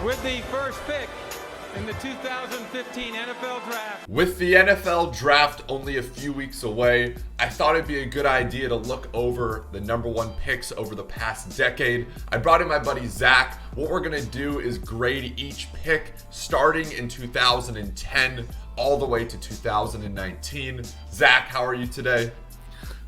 with the first pick in the 2015 NFL Draft. With the NFL Draft only a few weeks away, I thought it'd be a good idea to look over the number one picks over the past decade. I brought in my buddy Zack. What we're gonna do is grade each pick starting in 2010 all the way to 2019. Zack, how are you today?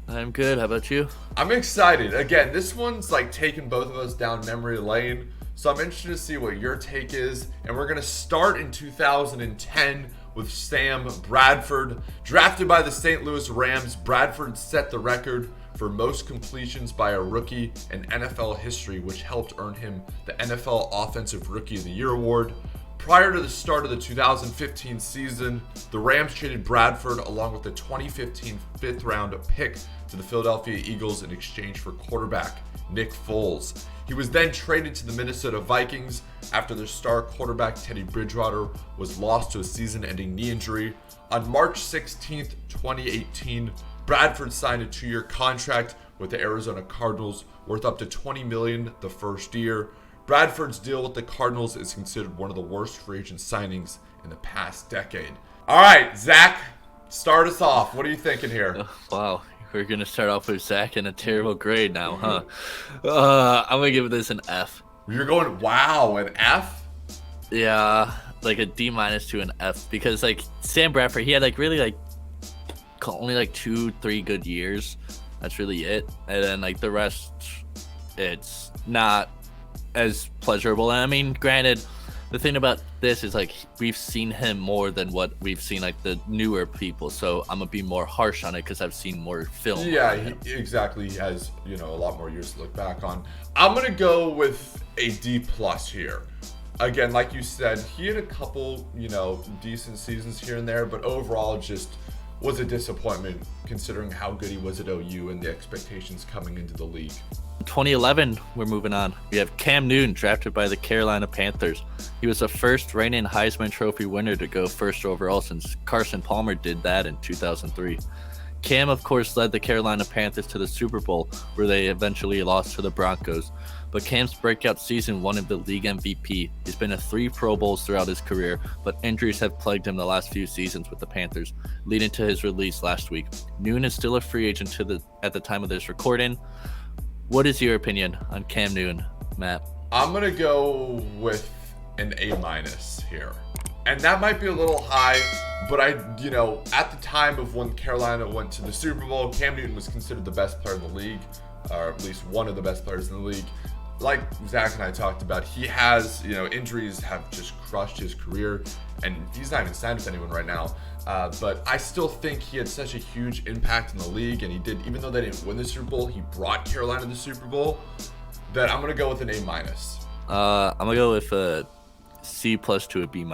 I'm good. How about you? I'm excited. Again, this one's like taking both of us down memory lane. So I'm interested to see what your take is. And we're going to start in 2010 with Sam Bradford. Drafted by the St. Louis Rams, Bradford set the record for most completions by a rookie in NFL history, which helped earn him the NFL Offensive Rookie of the Year award. Prior to the start of the 2015 season, the Rams traded Bradford along with the 2015 fifth-round pick to the Philadelphia Eagles in exchange for quarterback Nick Foles. He was then traded to the Minnesota Vikings after their star quarterback Teddy Bridgewater was lost to a season-ending knee injury. On March 16th, 2018, Bradford signed a 2-year contract with the Arizona Cardinals worth up to $20 million the first year. Bradford's deal with the Cardinals is considered one of the worst free agent signings in the past decade. All right, Zach, start us off. What are you thinking here? Wow, we're going to start off with Zack in a terrible grade now, huh? I'm going to give this an F. You're going, wow, an F? Yeah, like a D- to an F. Because, like, Sam Bradford, he had, like, really, like, only, like, 2-3 good years. That's really it. And then, like, the rest, it's not as pleasurable. And I mean, granted, the thing about this is like we've seen him more than what we've seen like the newer people, so I'm gonna be more harsh on it because I've seen more film. Yeah, exactly. He has, a lot more years to look back on. I'm gonna go with a D+ here. Again, like you said, he had a couple, decent seasons here and there, but overall just was a disappointment considering how good he was at OU and the expectations coming into the league. 2011, we're moving on. We have Cam Newton, drafted by the Carolina Panthers. He was the first reigning Heisman Trophy winner to go first overall since Carson Palmer did that in 2003. Cam, of course, led the Carolina Panthers to the Super Bowl, where they eventually lost to the Broncos. But Cam's breakout season won him the league MVP. He's been to 3 Pro Bowls throughout his career, but injuries have plagued him the last few seasons with the Panthers, leading to his release last week. Newton is still a free agent at the time of this recording. What is your opinion on Cam Newton, Matt? I'm going to go with an A- here. And that might be a little high, but at the time of when Carolina went to the Super Bowl, Cam Newton was considered the best player in the league, or at least one of the best players in the league. Like Zach and I talked about, he has, injuries have just crushed his career, and he's not even signed with anyone right now. But I still think he had such a huge impact in the league, and he did, even though they didn't win the Super Bowl, he brought Carolina to the Super Bowl, that I'm going to go with an A-. I'm going to go with a C+ to a B-.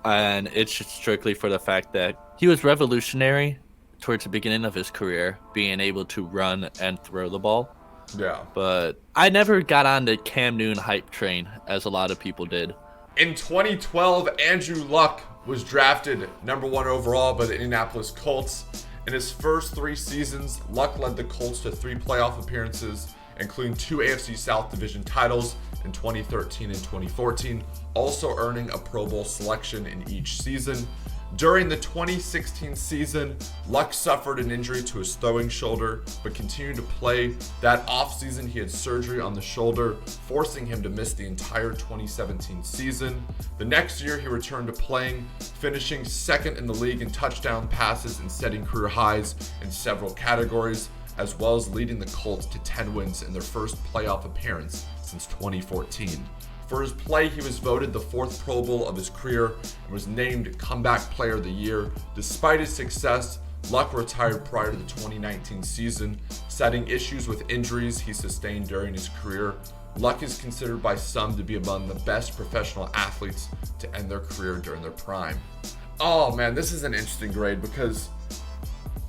And it's just strictly for the fact that he was revolutionary towards the beginning of his career, being able to run and throw the ball. Yeah. But I never got on the Cam Newton hype train, as a lot of people did. In 2012, Andrew Luck was drafted number 1 overall by the Indianapolis Colts. In his first 3 seasons, Luck led the Colts to 3 playoff appearances, including 2 AFC South Division titles in 2013 and 2014, also earning a Pro Bowl selection in each season. During the 2016 season, Luck suffered an injury to his throwing shoulder, but continued to play. That offseason, he had surgery on the shoulder, forcing him to miss the entire 2017 season. The next year, he returned to playing, finishing second in the league in touchdown passes and setting career highs in several categories, as well as leading the Colts to 10 wins in their first playoff appearance since 2014. For his play, he was voted the 4th Pro Bowl of his career and was named Comeback Player of the Year. Despite his success, Luck retired prior to the 2019 season, citing issues with injuries he sustained during his career. Luck is considered by some to be among the best professional athletes to end their career during their prime. Oh man, this is an interesting grade because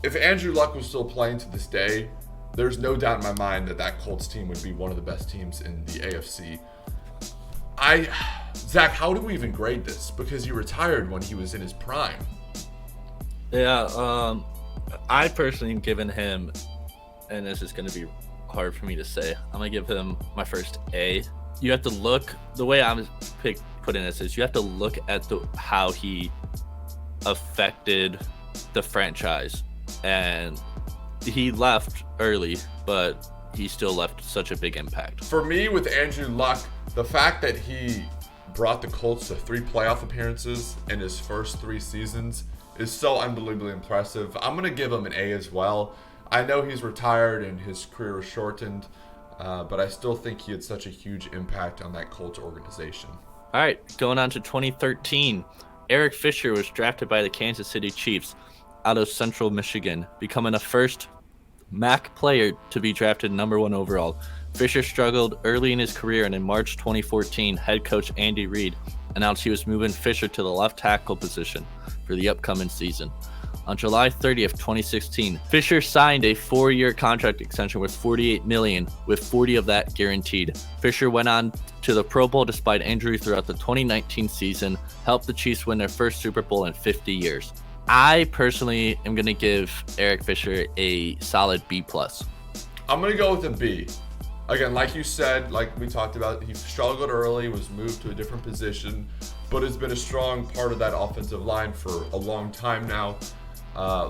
if Andrew Luck was still playing to this day, there's no doubt in my mind that Colts team would be one of the best teams in the AFC. Zach, how do we even grade this? Because he retired when he was in his prime. Yeah, I personally have given him, and this is going to be hard for me to say, I'm going to give him my first A, you have to look. The way I'm putting this is you have to look at how he affected the franchise, and he left early, but he still left such a big impact. For me, with Andrew Luck, the fact that he brought the Colts to 3 playoff appearances in his first 3 seasons is so unbelievably impressive. I'm going to give him an A as well. I know he's retired and his career was shortened, but I still think he had such a huge impact on that Colts organization. All right, going on to 2013. Eric Fisher was drafted by the Kansas City Chiefs out of Central Michigan, becoming the first MAC player to be drafted number 1 overall. Fisher struggled early in his career, and in March 2014, head coach Andy Reid announced he was moving Fisher to the left tackle position for the upcoming season. On July 30th, 2016, Fisher signed a 4-year contract extension worth $48 million, with $40 of that guaranteed. Fisher went on to the Pro Bowl despite injury throughout the 2019 season, helped the Chiefs win their first Super Bowl in 50 years. I personally am going to give Eric Fisher a solid B+. I'm going to go with a B. Again, like you said, like we talked about, he struggled early, was moved to a different position, but has been a strong part of that offensive line for a long time now.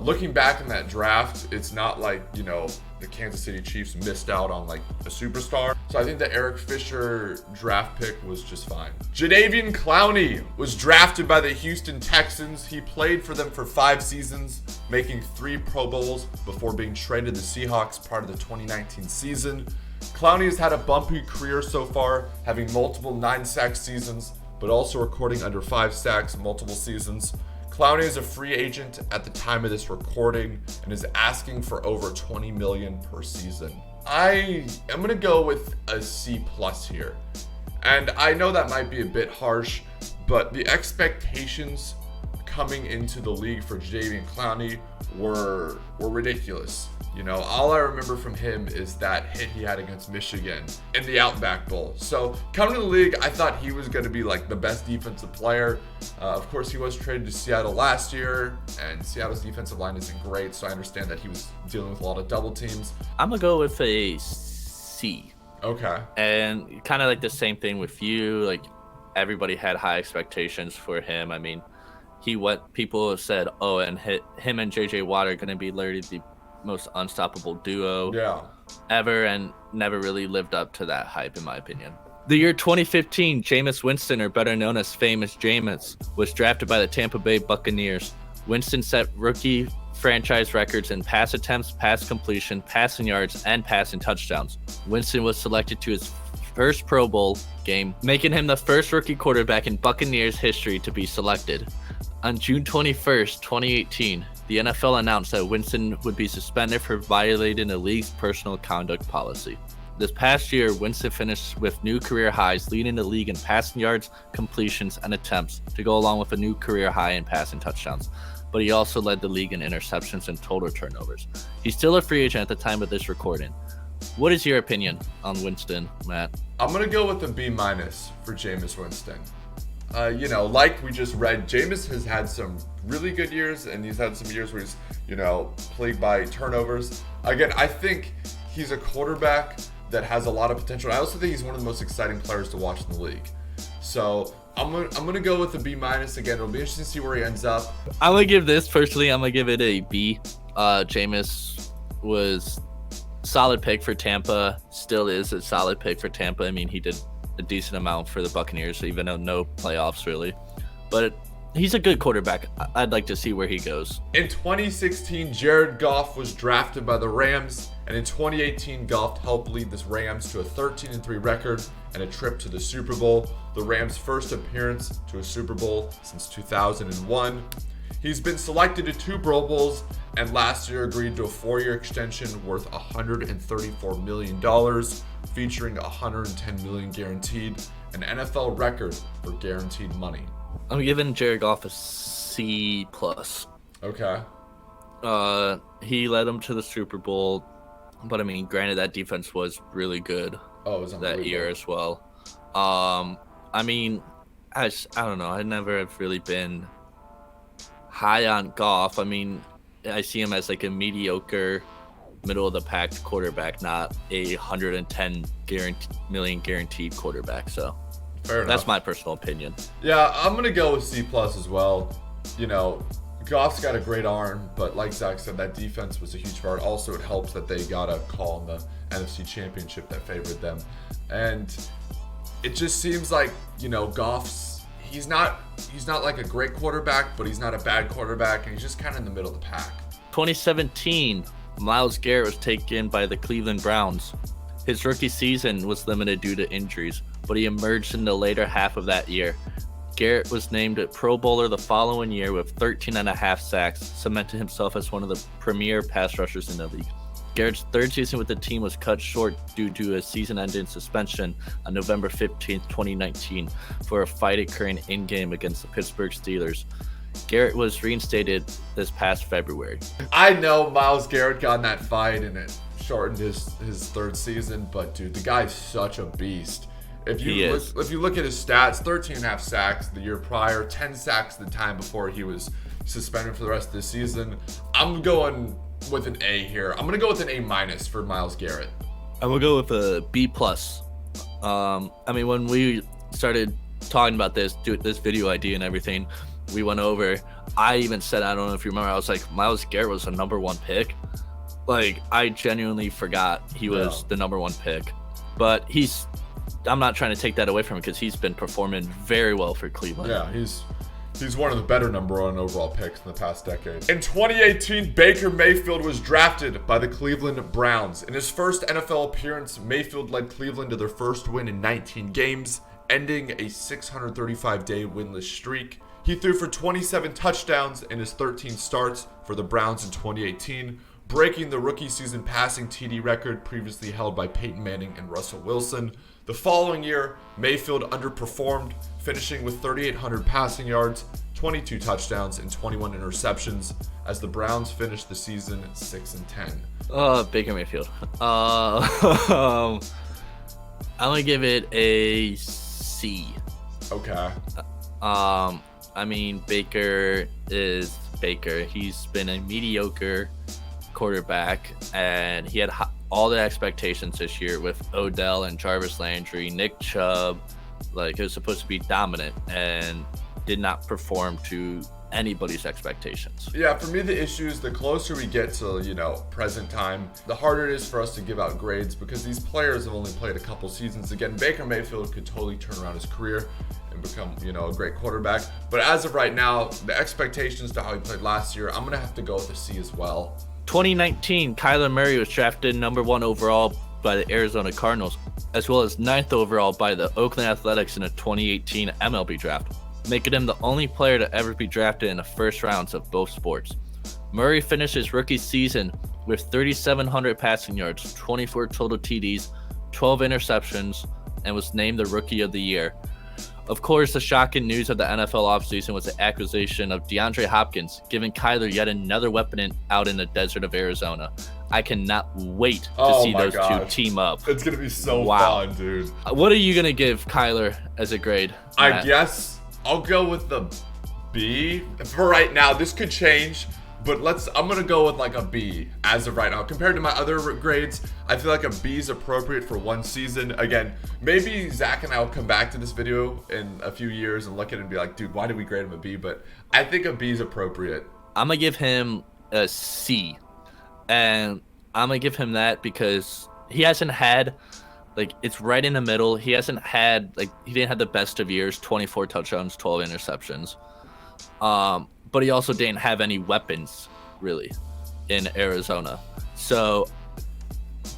Looking back in that draft, it's not like, the Kansas City Chiefs missed out on like a superstar. So I think the Eric Fisher draft pick was just fine. Jadeveon Clown was drafted by the Houston Texans. He played for them for 5 seasons, making 3 Pro Bowls before being traded to the Seahawks part of the 2019 season. Clowney has had a bumpy career so far, having multiple 9-sack seasons, but also recording under 5 sacks multiple seasons. Clowney is a free agent at the time of this recording and is asking for over $20 million per season. I am going to go with a C+ here. And I know that might be a bit harsh, but the expectations coming into the league for Jadeveon Clown were ridiculous. All I remember from him is that hit he had against Michigan in the Outback Bowl. So coming to the league, I thought he was going to be like the best defensive player. Of course, he was traded to Seattle last year, and Seattle's defensive line isn't great, so I understand that he was dealing with a lot of double teams. I'm going to go with a C. Okay. And kind of like the same thing with you. Like, everybody had high expectations for him. I mean, people have said, and him and JJ Watt are going to be literally the most unstoppable duo ever, and never really lived up to that hype, in my opinion. The year 2015, Jameis Winston, or better known as Famous Jameis, was drafted by the Tampa Bay Buccaneers. Winston set rookie franchise records in pass attempts, pass completion, passing yards, and passing touchdowns. Winston was selected to his first Pro Bowl game, making him the first rookie quarterback in Buccaneers history to be selected. On June 21st, 2018, the NFL announced that Winston would be suspended for violating the league's personal conduct policy. This past year, Winston finished with new career highs, leading the league in passing yards, completions, and attempts to go along with a new career high in passing touchdowns. But he also led the league in interceptions and total turnovers. He's still a free agent at the time of this recording. What is your opinion on Winston, Matt? I'm going to go with a B- for Jameis Winston. Like we just read, Jameis has had some really good years, and he's had some years where he's, plagued by turnovers. Again, I think he's a quarterback that has a lot of potential. I also think he's one of the most exciting players to watch in the league. So I'm gonna go with a B-. Again, it'll be interesting to see where he ends up. I'm gonna give it a B. Jameis was solid pick for Tampa, still is a solid pick for Tampa. I mean, he did a decent amount for the Buccaneers, even though no playoffs really. But he's a good quarterback. I'd like to see where he goes. In 2016, Jared Goff was drafted by the Rams, and in 2018, Goff helped lead the Rams to a 13-3 record and a trip to the Super Bowl, the Rams' first appearance to a Super Bowl since 2001. He's been selected to 2 Pro Bowls, and last year agreed to a 4-year extension worth $134 million, featuring $110 million guaranteed, an NFL record for guaranteed money. I'm giving Jared Goff a C+. Okay. He led them to the Super Bowl, but I mean, granted, that defense was really good that year as well. I mean, I don't know. I never have really been high on Goff. I mean, I see him as like a mediocre middle of the pack quarterback, not a 110 million guaranteed quarterback. So Fair enough. that's my personal opinion. Yeah, I'm gonna go with C+ as well. You know, Goff's got a great arm, but like Zach said, that defense was a huge part. Also, it helps that they got a call in the NFC Championship that favored them. And it just seems like, you know, he's not like a great quarterback, but he's not a bad quarterback, and he's just kind of in the middle of the pack. 2017, Myles Garrett was taken by the Cleveland Browns. His rookie season was limited due to injuries, but he emerged in the later half of that year. Garrett was named a Pro Bowler the following year with 13.5 sacks, cementing himself as one of the premier pass rushers in the league. Garrett's third season with the team was cut short due to a season-ending suspension on November 15, 2019, for a fight occurring in-game against the Pittsburgh Steelers. Garrett was reinstated this past February. I know Myles Garrett got in that fight and it shortened his third season, but dude, the guy's such a beast. If you look at his stats, 13.5 sacks the year prior, 10 sacks the time before he was suspended for the rest of the season. I'm going with an A here. I'm gonna go with an A- for Myles Garrett. I will go with a B+. I mean, when we started talking about this video idea and everything, we went over. I even said, I don't know if you remember, I was like, Myles Garrett was the #1 pick. Like, I genuinely forgot he was the #1 pick. But I'm not trying to take that away from him because he's been performing very well for Cleveland. Yeah, he's one of the better #1 overall picks in the past decade. In 2018, Baker Mayfield was drafted by the Cleveland Browns. In his first NFL appearance, Mayfield led Cleveland to their first win in 19 games, ending a 635-day winless streak. He threw for 27 touchdowns in his 13 starts for the Browns in 2018, breaking the rookie season passing TD record previously held by Peyton Manning and Russell Wilson. The following year, Mayfield underperformed, finishing with 3,800 passing yards, 22 touchdowns, and 21 interceptions as the Browns finished the season 6-10. Baker Mayfield. I'm gonna give it a C. Okay. I mean, Baker is Baker. He's been a mediocre quarterback, and he had all the expectations this year with Odell and Jarvis Landry, Nick Chubb. Like, it was supposed to be dominant and did not perform to anybody's expectations. Yeah, for me, the issue is the closer we get to, present time, the harder it is for us to give out grades because these players have only played a couple seasons. Again, Baker Mayfield could totally turn around his career and become, a great quarterback. But as of right now, the expectations to how he played last year, I'm going to have to go with a C as well. 2019, Kyler Murray was drafted #1 overall by the Arizona Cardinals, as well as 9th overall by the Oakland Athletics in a 2018 MLB draft, making him the only player to ever be drafted in the first rounds of both sports. Murray finished his rookie season with 3,700 passing yards, 24 total TDs, 12 interceptions, and was named the Rookie of the Year. Of course, the shocking news of the NFL offseason was the acquisition of DeAndre Hopkins, giving Kyler yet another weapon out in the desert of Arizona. I cannot wait to see those two team up. It's going to be so fun, dude. What are you going to give Kyler as a grade, Matt? I guess I'll go with the B. For right now, this could change, but I'm going to go with like a B as of right now. Compared to my other grades, I feel like a B is appropriate for one season. Again, maybe Zach and I will come back to this video in a few years and look at it and be like, dude, why did we grade him a B? But I think a B is appropriate. I'm going to give him a C. And I'm going to give him that because he hasn't had, it's right in the middle. He hasn't had, he didn't have the best of years, 24 touchdowns, 12 interceptions. But he also didn't have any weapons, really, in Arizona. So,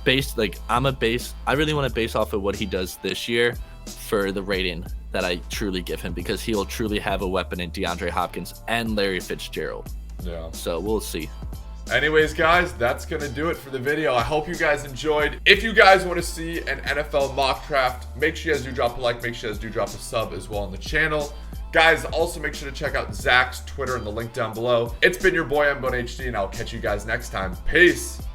I really want to base off of what he does this year for the rating that I truly give him, because he'll truly have a weapon in DeAndre Hopkins and Larry Fitzgerald. Yeah. So, we'll see. Anyways, guys, that's going to do it for the video. I hope you guys enjoyed. If you guys want to see an NFL mock draft, make sure you guys do drop a like. Make sure you guys do drop a sub as well on the channel. Guys, also make sure to check out Zach's Twitter and the link down below. It's been your boy, MboneHD, and I'll catch you guys next time. Peace.